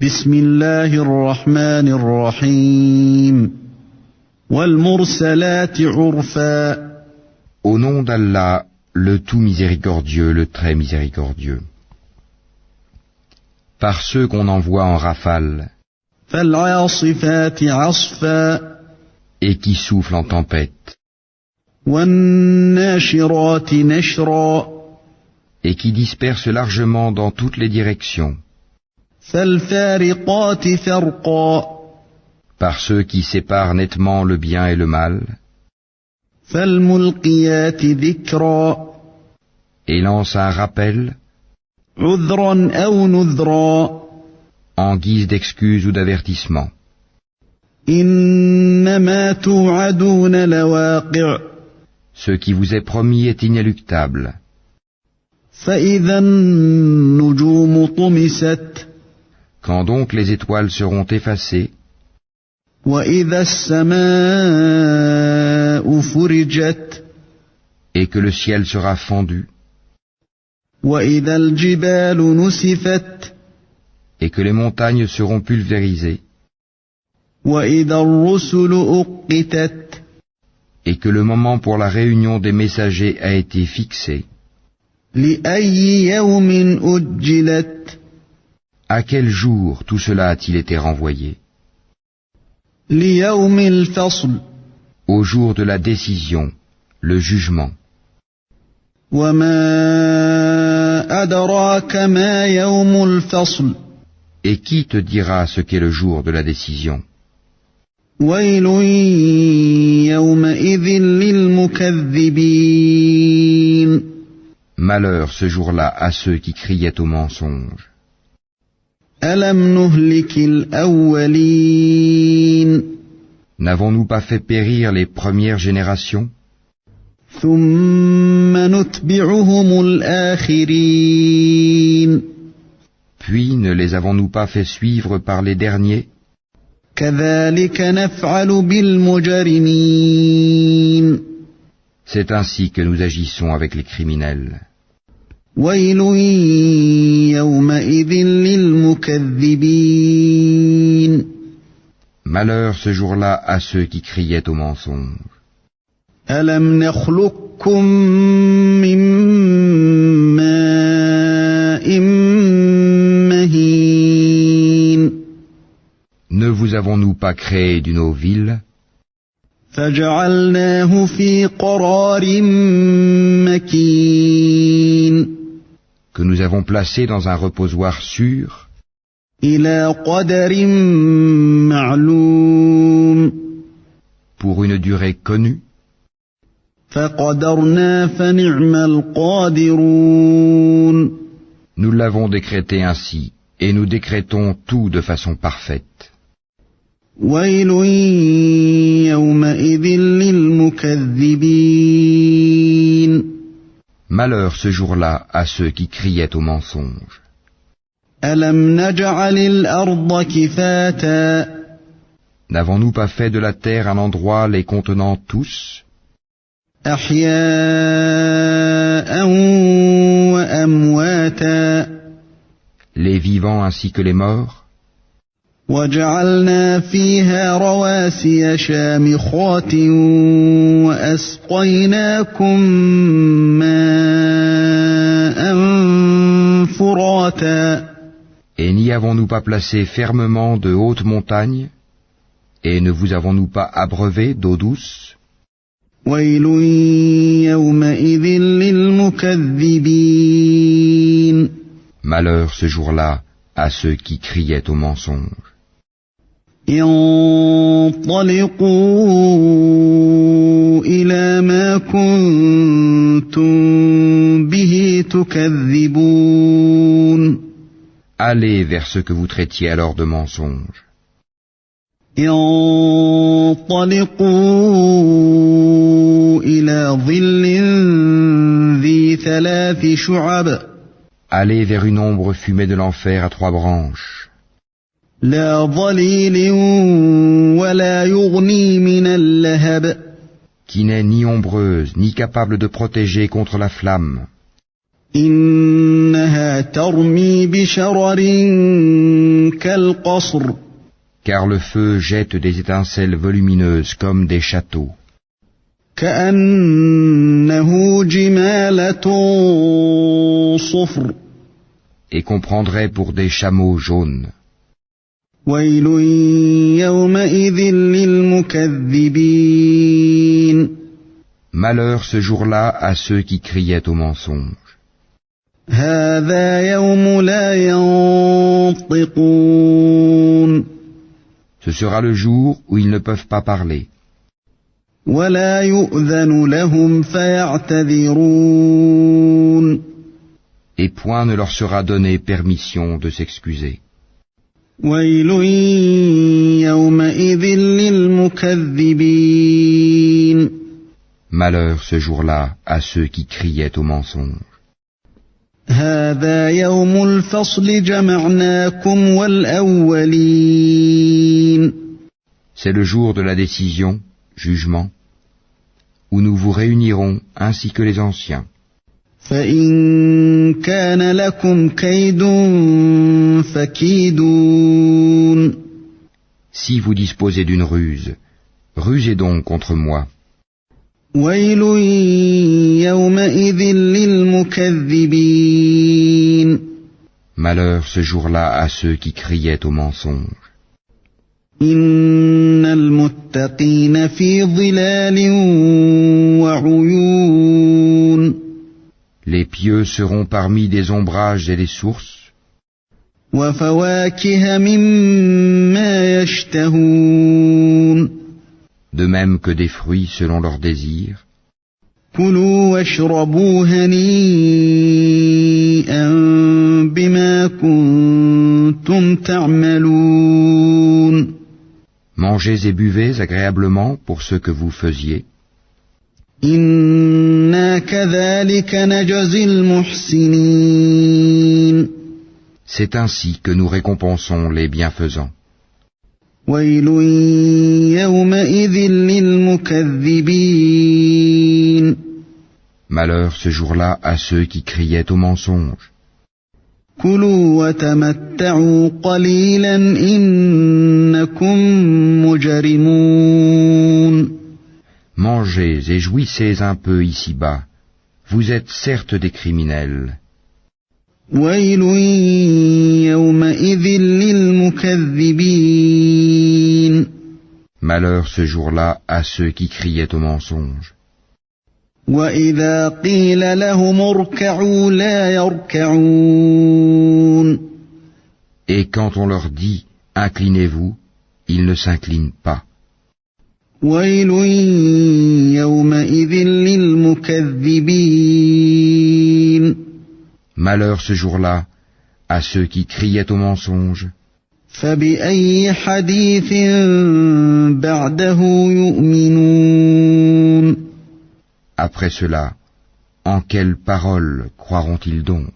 بسم الله الرحمن الرحيم والمرسلات عرفا. Au nom d'Allah, le tout miséricordieux, le très miséricordieux. Par ceux qu'on envoie en rafale, فالعاصفات عصفا et qui soufflent en tempête, والناشرات نشرا et qui dispersent largement dans toutes les directions, فالفارقات فرقا par ceux qui séparent nettement le bien et le mal, فالملقيات ذكرا et lancent un rappel عذرا أو نذرا en guise d'excuse ou d'avertissement. إنما توعدون لواقع Ce qui vous est promis est inéluctable. فإذا النجوم طمست Quand donc les étoiles seront effacées, وإذا السماء فرجت et que le ciel sera fendu, وإذا الجبال نسفت et que les montagnes seront pulvérisées, وإذا الرسل أقتت et que le moment pour la réunion des messagers a été fixé, لأي يوم أجلت à quel jour tout cela a-t-il été renvoyé? ليوم الفصل Au jour de la décision, le jugement. وما أدراك ما يوم الفصل Et qui te dira ce qu'est le jour de la décision? ويل يومئذ للمكذبين. Malheur ce jour-là à ceux qui criaient au mensonge. ألم نهلك الأولين N'avons-nous pas fait périr les premières générations, ثم نتبعهم الآخرين puis ne les avons-nous pas fait suivre par les derniers? كذلك نفعل بالمجرمين. C'est ainsi que nous agissons avec les criminels. ويل يومئذ للمكذبين. Malheur ce jour-là à ceux qui criaient au mensonge. ألم نخلقكم من ماء مهين Ne vous avons-nous pas créé d'une eau vile, فجعلناه في قرار مكين que nous avons placé dans un reposoir sûr, إلى قدر معلوم pour une durée connue? فقدرنا فنعم القادرون. Nous l'avons décrété ainsi, et nous décrétons tout de façon parfaite. ويل يومئذ للمكذبين. Malheur ce jour-là à ceux qui criaient au mensonge. ألم نجعل الأرض كفاتا N'avons-nous pas fait de la terre un endroit les contenant tous, أحياء وأمواتا les vivants ainsi que les morts, وجعلنا فيها رواسي شامخات وأسقيناكم ماء فراتا. et n'y avons-nous pas placé fermement de hautes montagnes, et ne vous avons-nous pas abreuvé d'eau douce? ويل يومئذ للمكذبين. Malheur ce jour-là à ceux qui criaient au mensonge. انطلقوا إلى ما كنتم به تكذبون. Allez vers ce que vous traitiez alors de mensonge. انطلقوا إلى ظل ذي 3 شعب Allez vers une ombre fumée de l'enfer à 3 branches, لا ظليل ولا يغني من اللهب qui n'est ni ombreuse, ni capable de protéger contre la flamme, إنها ترمي بشرر كالقصر Car le feu jette des étincelles volumineuses comme des châteaux, كأنه جمالة صفر et qu'on prendrait pour des chameaux jaunes. ويل يومئذ للمكذبين Malheur ce jour-là à ceux qui criaient au mensonge. هذا يوم لا ينطقون Ce sera le jour où ils ne peuvent pas parler, ولا يؤذن لهم فيعتذرون et point ne leur sera donné permission de s'excuser. ويل يومئذ للمكذبين Malheur ce jour-là à ceux qui criaient au mensonge. هذا يوم الفصل جمعناكم والأولين C'est le jour de la décision, jugement, où nous vous réunirons ainsi que les anciens. فإن كان لكم كيد فكيدون Si vous disposez d'une ruse, rusez donc contre moi. ويل يومئذ للمكذبين Malheur ce jour-là à ceux qui criaient au mensonge. إن المتقين في ظلال وعيون Les pieux seront parmi des ombrages et des sources, وفواكه مما يشتهون de même que des fruits selon leurs désirs. كلوا واشربوا هنيئا بما كنتم تعملون Mangez et buvez agréablement pour ce que vous faisiez. إنا كذلك نجزي المحسنين C'est ainsi que nous récompensons les bienfaisants. ويل يومئذ للمكذبين Malheur ce jour-là à ceux qui criaient au mensonge. كلوا وتمتعوا قليلا إنكم مجرمون Mangez et jouissez un peu ici-bas. Vous êtes certes des criminels. ويل يومئذ للمكذبين Malheur ce jour-là à ceux qui criaient au mensonge. وإذا قيل لهم اركعوا لا يركعون Et quand on leur dit « Inclinez-vous », ils ne s'inclinent pas. ويل يومئذ للمكذبين Malheur ce jour-là à ceux qui criaient au mensonge. فبأي حديث بعده يؤمنون Après cela, en quelle parole croiront-ils donc ?